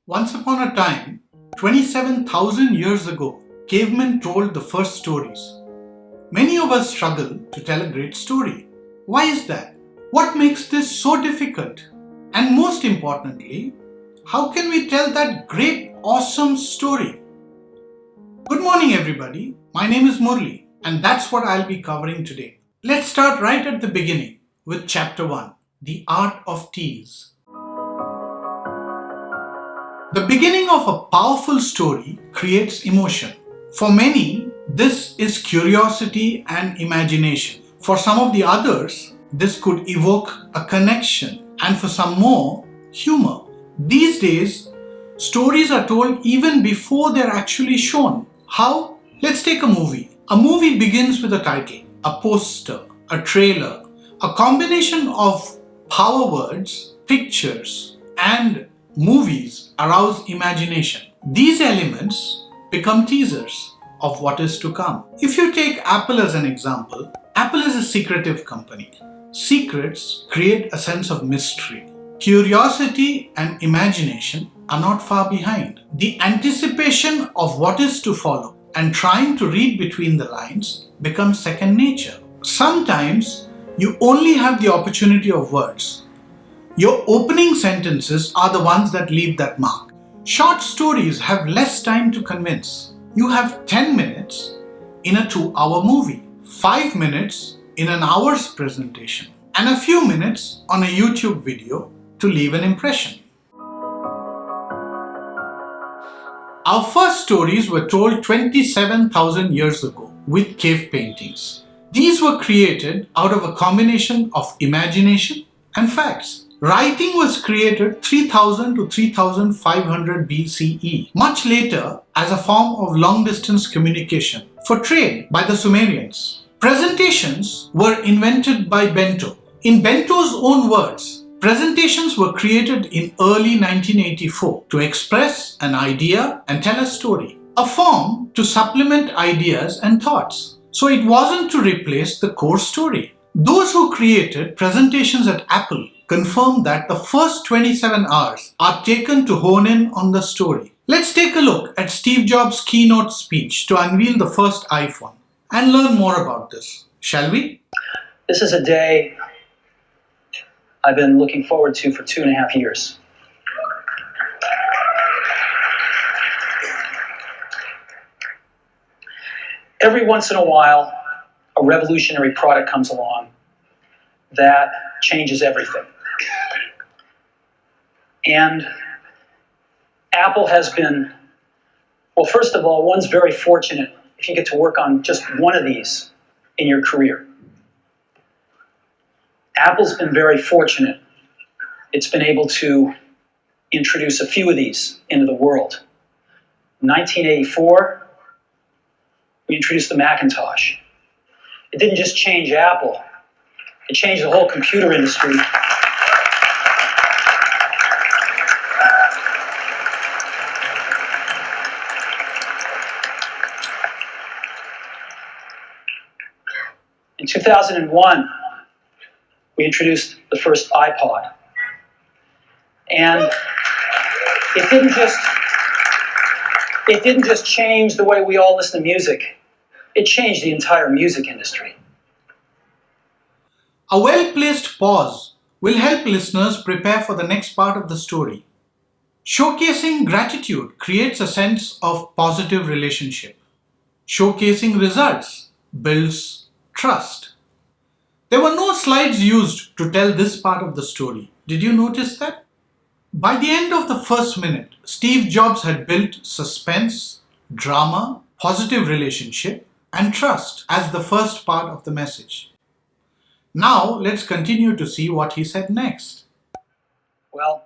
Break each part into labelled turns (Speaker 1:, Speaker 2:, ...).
Speaker 1: Once upon a time, 27,000 years ago, cavemen told the first stories. Many of us struggle to tell a great story. Why is that? What makes this so difficult? And most importantly, how can we tell that great, awesome story? Good morning, everybody. My name is Murli, and that's what I'll be covering today. Let's start right at the beginning with Chapter 1, The Art of Tease. The beginning of a powerful story creates emotion. For many, this is curiosity and imagination. For some of the others, this could evoke a connection, and for some more, humor. These days, stories are told even before they're actually shown. How? Let's take a movie. A movie begins with a title, a poster, a trailer, a combination of power words, pictures, and movies arouse imagination. These elements become teasers of what is to come. If you take Apple as an example, Apple is a secretive company. Secrets create a sense of mystery. Curiosity and imagination are not far behind. The anticipation of what is to follow and trying to read between the lines becomes second nature. Sometimes you only have the opportunity of words. Your opening sentences are the ones that leave that mark. Short stories have less time to convince. You have 10 minutes in a 2-hour movie, 5 minutes in an hour's presentation, and a few minutes on a YouTube video to leave an impression. Our first stories were told 27,000 years ago with cave paintings. These were created out of a combination of imagination and facts. Writing was created 3000 to 3500 BCE, much later as a form of long-distance communication for trade by the Sumerians. Presentations were invented by Bento. In Bento's own words, presentations were created in early 1984 to express an idea and tell a story, a form to supplement ideas and thoughts. So it wasn't to replace the core story. Those who created presentations at Apple confirm that the first 27 hours are taken to hone in on the story. Let's take a look at Steve Jobs' keynote speech to unveil the first iPhone and learn more about this, shall we?
Speaker 2: This is a day I've been looking forward to for 2.5 years. Every once in a while, a revolutionary product comes along that changes everything. And Apple has been, well, first of all, one's very fortunate if you get to work on just one of these in your career. Apple's been very fortunate. It's been able to introduce a few of these into the world. In 1984, we introduced the Macintosh. It didn't just change Apple, it changed the whole computer industry. In 2001, we introduced the first iPod. And it didn't just change the way we all listen to music, it changed the entire music industry.
Speaker 1: A well-placed pause will help listeners prepare for the next part of the story. Showcasing gratitude creates a sense of positive relationship. Showcasing results builds trust. There were no slides used to tell this part of the story. Did you notice that? By the end of the first minute, Steve Jobs had built suspense, drama, positive relationship, and trust as the first part of the message. Now, let's continue to see what he said next.
Speaker 2: Well,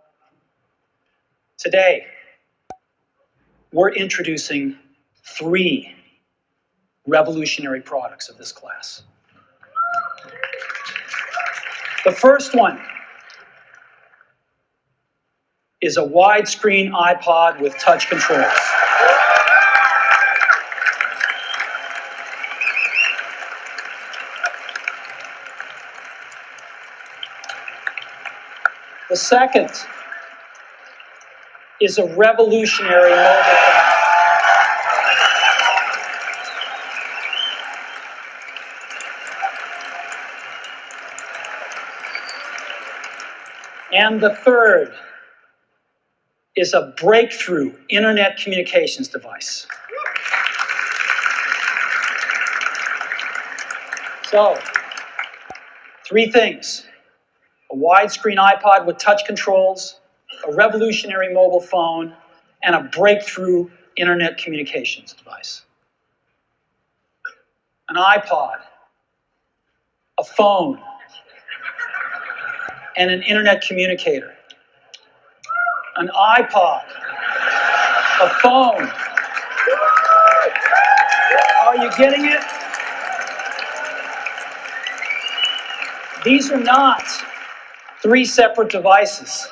Speaker 2: today, we're introducing 3 revolutionary products of this class. The first one is a widescreen iPod with touch controls. The second is a revolutionary mobile phone. And the third is a breakthrough internet communications device. So, three things: a widescreen iPod with touch controls, a revolutionary mobile phone, and a breakthrough internet communications device. An iPod, a phone, and an internet communicator. An iPod, a phone. Are you getting it? These are not three separate devices.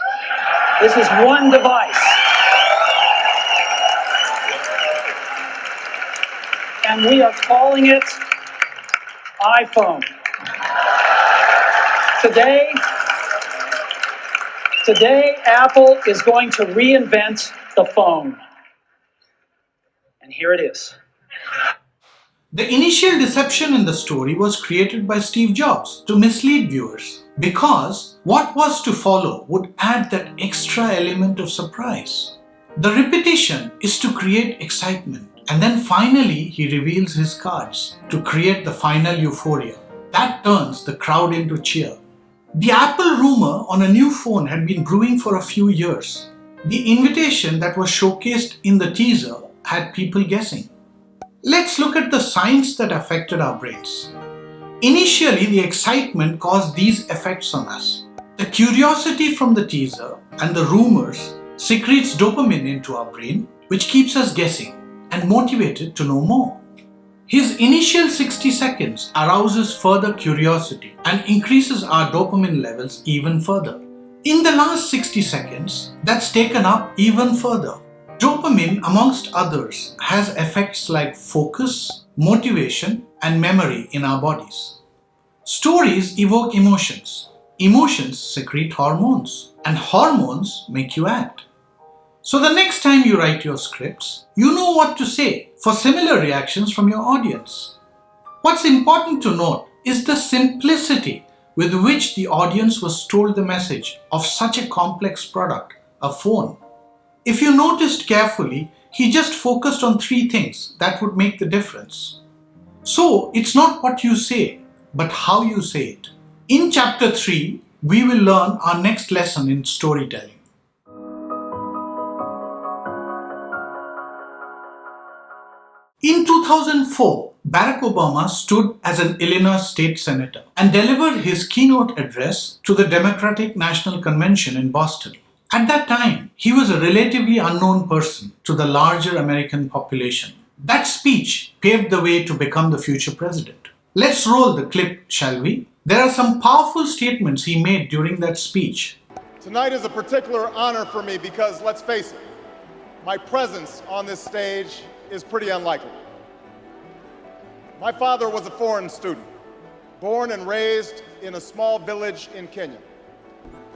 Speaker 2: This is one device. And we are calling it iPhone. Today, Apple is going to reinvent the phone. And here it is.
Speaker 1: The initial deception in the story was created by Steve Jobs to mislead viewers because what was to follow would add that extra element of surprise. The repetition is to create excitement, and then finally he reveals his cards to create the final euphoria. That turns the crowd into cheer. The Apple rumor on a new phone had been brewing for a few years. The invitation that was showcased in the teaser had people guessing. Let's look at the science that affected our brains. Initially, the excitement caused these effects on us. The curiosity from the teaser and the rumors secretes dopamine into our brain, which keeps us guessing and motivated to know more. His initial 60 seconds arouses further curiosity and increases our dopamine levels even further. In the last 60 seconds, that's taken up even further. Dopamine, amongst others, has effects like focus, motivation, and memory in our bodies. Stories evoke emotions. Emotions secrete hormones, and hormones make you act. So the next time you write your scripts, you know what to say for similar reactions from your audience. What's important to note is the simplicity with which the audience was told the message of such a complex product, a phone. If you noticed carefully, he just focused on three things that would make the difference. So it's not what you say, but how you say it. In chapter 3, we will learn our next lesson in storytelling. In 2004, Barack Obama stood as an Illinois state senator and delivered his keynote address to the Democratic National Convention in Boston. At that time, he was a relatively unknown person to the larger American population. That speech paved the way to become the future president. Let's roll the clip, shall we? There are some powerful statements he made during that speech.
Speaker 3: Tonight is a particular honor for me because, let's face it, my presence on this stage is pretty unlikely. My father was a foreign student, born and raised in a small village in Kenya.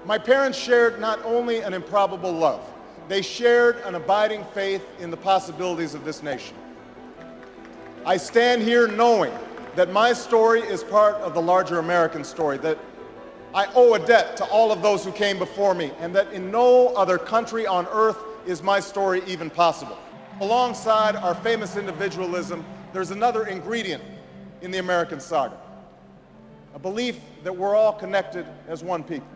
Speaker 3: My parents shared not only an improbable love, they shared an abiding faith in the possibilities of this nation. I stand here knowing that my story is part of the larger American story, that I owe a debt to all of those who came before me, and that in no other country on earth is my story even possible. Alongside our famous individualism, there's another ingredient in the American saga, a belief that we're all connected as one people.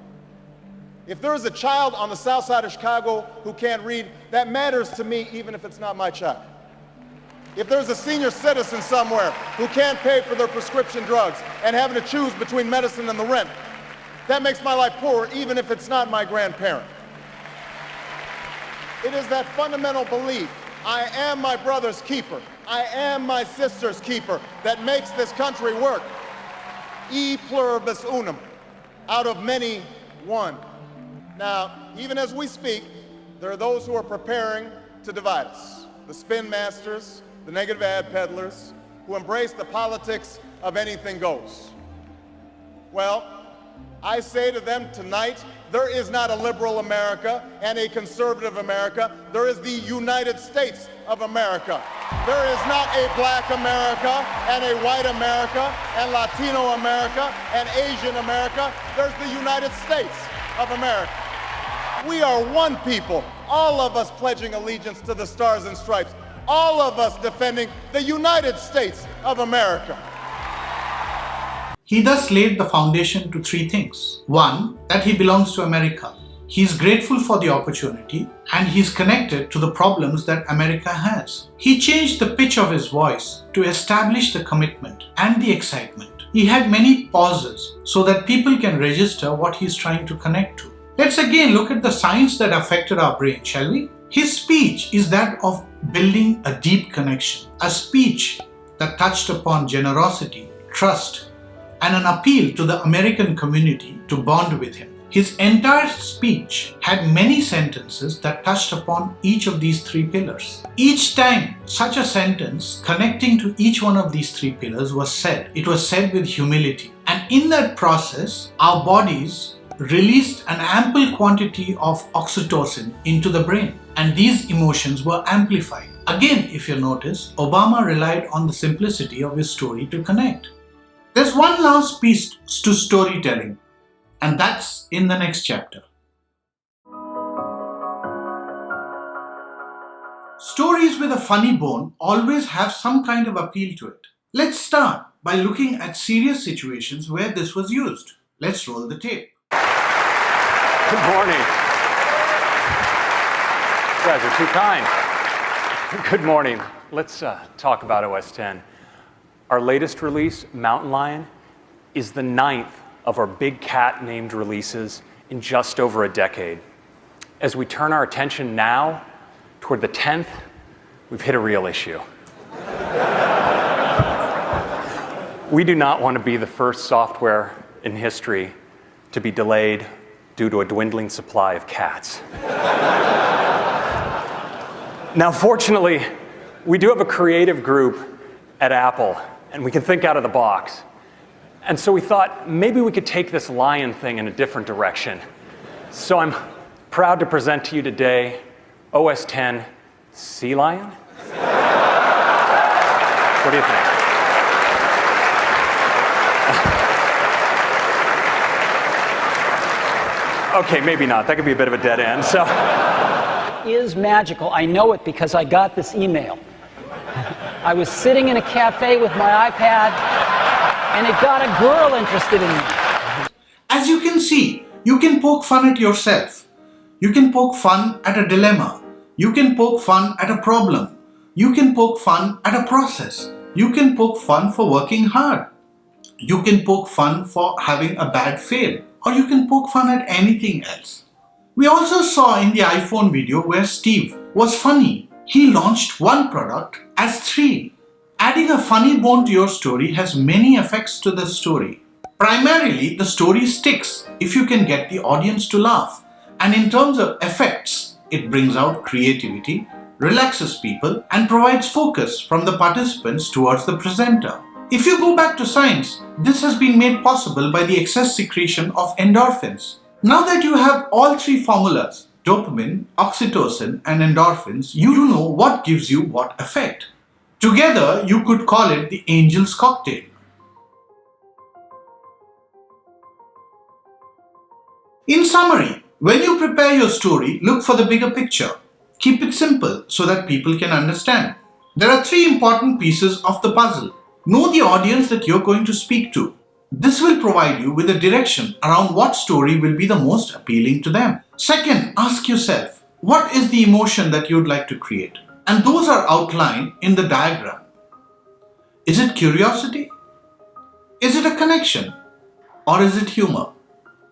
Speaker 3: If there is a child on the south side of Chicago who can't read, that matters to me even if it's not my child. If there's a senior citizen somewhere who can't pay for their prescription drugs and having to choose between medicine and the rent, that makes my life poorer even if it's not my grandparent. It is that fundamental belief, I am my brother's keeper, I am my sister's keeper, that makes this country work. E pluribus unum, out of many, one. Now, even as we speak, there are those who are preparing to divide us. The spin masters, the negative ad peddlers, who embrace the politics of anything goes. Well, I say to them tonight, there is not a liberal America and a conservative America. There is the United States of America. There is not a black America and a white America and Latino America and Asian America. There's the United States of America. We are one people, all of us pledging allegiance to the Stars and Stripes, all of us defending the United States of America.
Speaker 1: He thus laid the foundation to three things. One, that he belongs to America. He is grateful for the opportunity and he is connected to the problems that America has. He changed the pitch of his voice to establish the commitment and the excitement. He had many pauses so that people can register what he is trying to connect to. Let's again look at the signs that affected our brain, shall we? His speech is that of building a deep connection, a speech that touched upon generosity, trust, and an appeal to the American community to bond with him. His entire speech had many sentences that touched upon each of these three pillars. Each time such a sentence connecting to each one of these three pillars was said, it was said with humility. And in that process, our bodies released an ample quantity of oxytocin into the brain, and these emotions were amplified. Again, if you notice, Obama relied on the simplicity of his story to connect. There's one last piece to storytelling, and that's in the next chapter. Stories with a funny bone always have some kind of appeal to it. Let's start by looking at serious situations where this was used. Let's roll the tape.
Speaker 4: Good morning. You guys are too kind. Good morning. Let's talk about OS X. Our latest release, Mountain Lion, is the 9th of our big cat named releases in just over a decade. As we turn our attention now toward the 10th, we've hit a real issue. We do not want to be the first software in history to be delayed due to a dwindling supply of cats. Now, fortunately, we do have a creative group at Apple, and we can think out of the box. And so we thought maybe we could take this lion thing in a different direction. So I'm proud to present to you today OS X Sea Lion. What do you think? Okay, maybe not. That could be a bit of a dead end. So
Speaker 5: is magical. I know it because I got this email. I was sitting in a cafe with my iPad, and it got a girl interested in me.
Speaker 1: As you can see, you can poke fun at yourself. You can poke fun at a dilemma. You can poke fun at a problem. You can poke fun at a process. You can poke fun for working hard. You can poke fun for having a bad fail. Or you can poke fun at anything else. We also saw in the iPhone video where Steve was funny. He launched one product as three. Adding a funny bone to your story has many effects to the story. Primarily, the story sticks if you can get the audience to laugh. And in terms of effects, it brings out creativity, relaxes people, and provides focus from the participants towards the presenter. If you go back to science, this has been made possible by the excess secretion of endorphins. Now that you have all three formulas, dopamine, oxytocin, and endorphins, you know what gives you what effect. Together, you could call it the angel's cocktail. In summary, when you prepare your story, look for the bigger picture. Keep it simple so that people can understand. There are three important pieces of the puzzle. Know the audience that you're going to speak to. This will provide you with a direction around what story will be the most appealing to them. Second, ask yourself, what is the emotion that you'd like to create? And those are outlined in the diagram. Is it curiosity? Is it a connection? Or is it humor?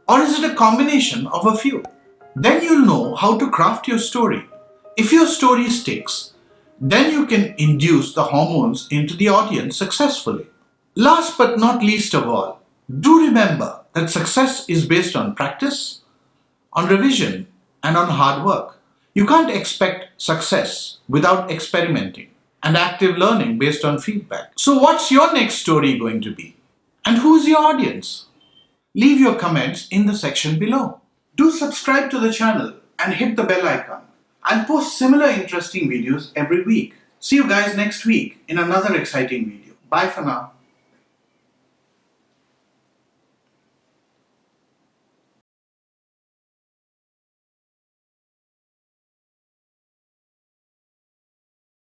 Speaker 1: Or is it a combination of a few? Then you'll know how to craft your story. If your story sticks, then you can induce the hormones into the audience successfully. Last but not least of all, do remember that success is based on practice, on revision, and on hard work. You can't expect success without experimenting and active learning based on feedback. So what's your next story going to be? And who's your audience? Leave your comments in the section below. Do subscribe to the channel and hit the bell icon. I'll post similar interesting videos every week. See you guys next week in another exciting video. Bye for now.